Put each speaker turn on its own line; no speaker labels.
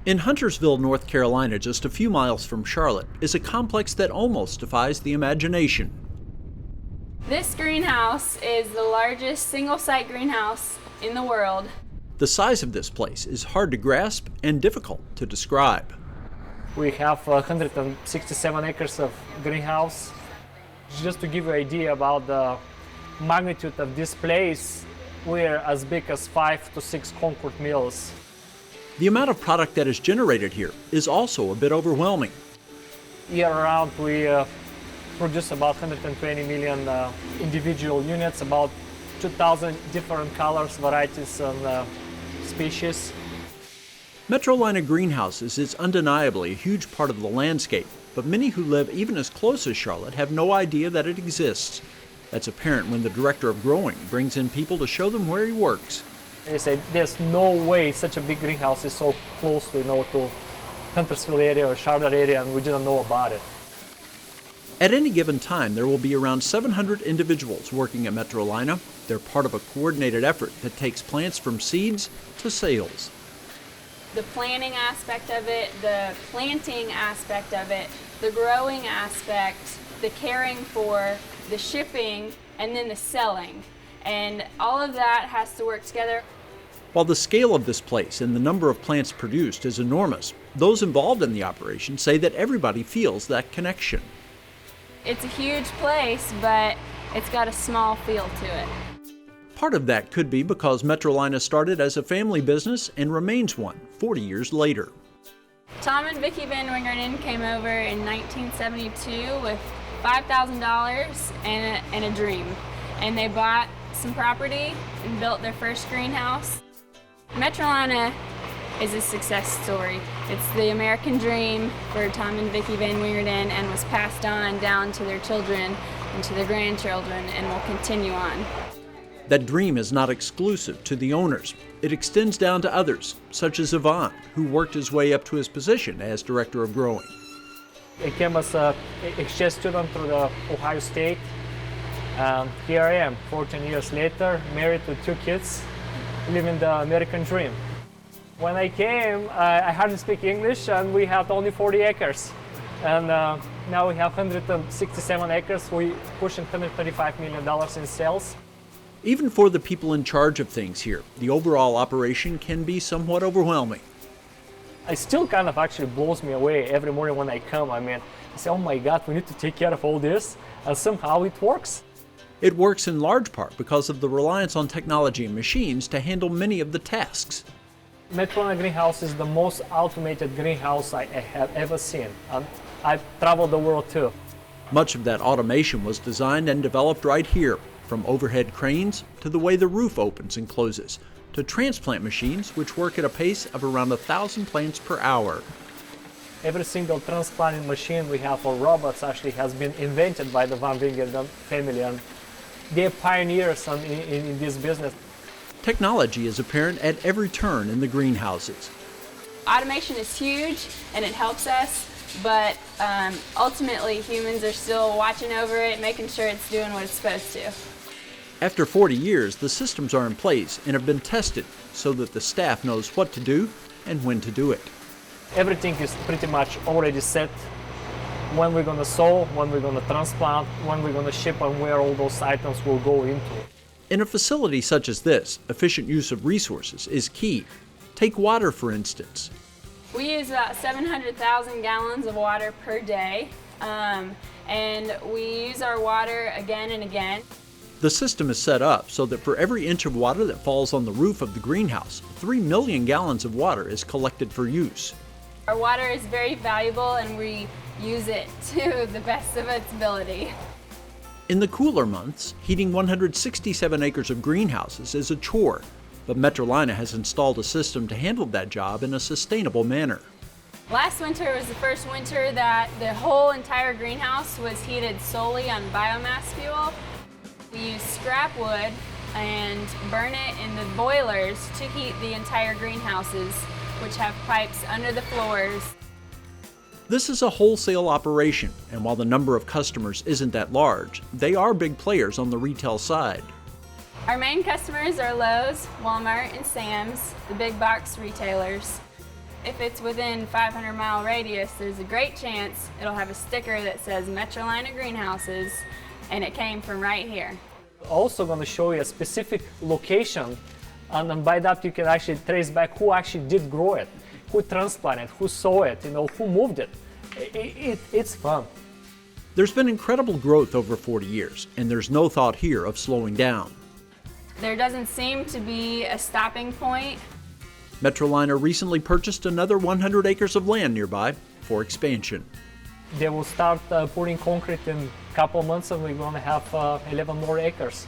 In Huntersville, North Carolina, just a few miles from Charlotte, is a complex that almost defies the imagination.
This greenhouse is the largest single-site greenhouse in the world.
The size of this place is hard to grasp and difficult to describe.
We have 167 acres of greenhouse. Just to give you an idea about the magnitude of this place, we're as big as 5 to 6 Concord mills.
The amount of product that is generated here is also a bit overwhelming.
Year round, we produce about 120 million individual units, about 2,000 different colors, varieties, and species.
Metrolina greenhouses is undeniably a huge part of the landscape, but many who live even as close as Charlotte have no idea that it exists. That's apparent when the director of growing brings in people to show them where he works.
They say there's no way such a big greenhouse is so close to Huntersville area or Charlotte area, and we didn't know about it.
At any given time, there will be around 700 individuals working at Metrolina. They're part of a coordinated effort that takes plants from seeds to sales.
The planning aspect of it, the planting aspect of it, the growing aspect, the caring for, the shipping, and then the selling. And all of that has to work together.
While the scale of this place and the number of plants produced is enormous, those involved in the operation say that everybody feels that connection.
It's a huge place, but it's got a small feel to it.
Part of that could be because Metrolina started as a family business and remains one 40 years later.
Tom and Vicki Van Wingerden came over in 1972 with $5,000 and a dream. And they bought some property and built their first greenhouse. Metrolina is a success story. It's the American dream for Tom and Vicki Van Wingerden and was passed on down to their children and to their grandchildren and will continue on.
That dream is not exclusive to the owners. It extends down to others, such as Yvonne, who worked his way up to his position as Director of Growing.
I came as an exchange student through the Ohio State. Here I am, 14 years later, married with 2 kids, living the American dream. When I came, I hardly speak English, and we had only 40 acres. And now we have 167 acres. We're pushing $135 million in sales.
Even for the people in charge of things here, the overall operation can be somewhat overwhelming.
It still kind of actually blows me away every morning when I come. I say, oh my God, we need to take care of all this, and somehow it works.
It works in large part because of the reliance on technology and machines to handle many of the tasks.
Metrolina greenhouse is the most automated greenhouse I have ever seen. I've traveled the world too.
Much of that automation was designed and developed right here, from overhead cranes to the way the roof opens and closes, to transplant machines which work at a pace of around 1,000 plants per hour.
Every single transplanting machine we have for robots actually has been invented by the Van Wingerden family, and they're pioneers in this business.
Technology is apparent at every turn in the greenhouses.
Automation is huge and it helps us, but ultimately humans are still watching over it, making sure it's doing what it's supposed to.
After 40 years, the systems are in place and have been tested so that the staff knows what to do and when to do it.
Everything is pretty much already set. When we're going to sow, when we're going to transplant, when we're going to ship, and where all those items will go into.
In a facility such as this, efficient use of resources is key. Take water, for instance.
We use about 700,000 gallons of water per day, and we use our water again and again.
The system is set up so that for every inch of water that falls on the roof of the greenhouse, 3 million gallons of water is collected for use.
Our water is very valuable and we use it to the best of its ability.
In the cooler months, heating 167 acres of greenhouses is a chore, but Metrolina has installed a system to handle that job in a sustainable manner.
Last winter was the first winter that the whole entire greenhouse was heated solely on biomass fuel. We use scrap wood and burn it in the boilers to heat the entire greenhouses, which have pipes under the floors.
This is a wholesale operation, and while the number of customers isn't that large, they are big players on the retail side.
Our main customers are Lowe's, Walmart, and Sam's, the big box retailers. if it's within 500-mile radius, there's a great chance it'll have a sticker that says Metrolina Greenhouses, and it came from right here.
Also going to show you a specific location, and then by that you can actually trace back who actually did grow it, who transplanted, who sow it, who moved it. It's fun.
There's been incredible growth over 40 years, and there's no thought here of slowing down.
There doesn't seem to be a stopping point.
Metrolina recently purchased another 100 acres of land nearby for expansion.
They will start putting concrete in a couple of months, and we're going to have 11 more acres.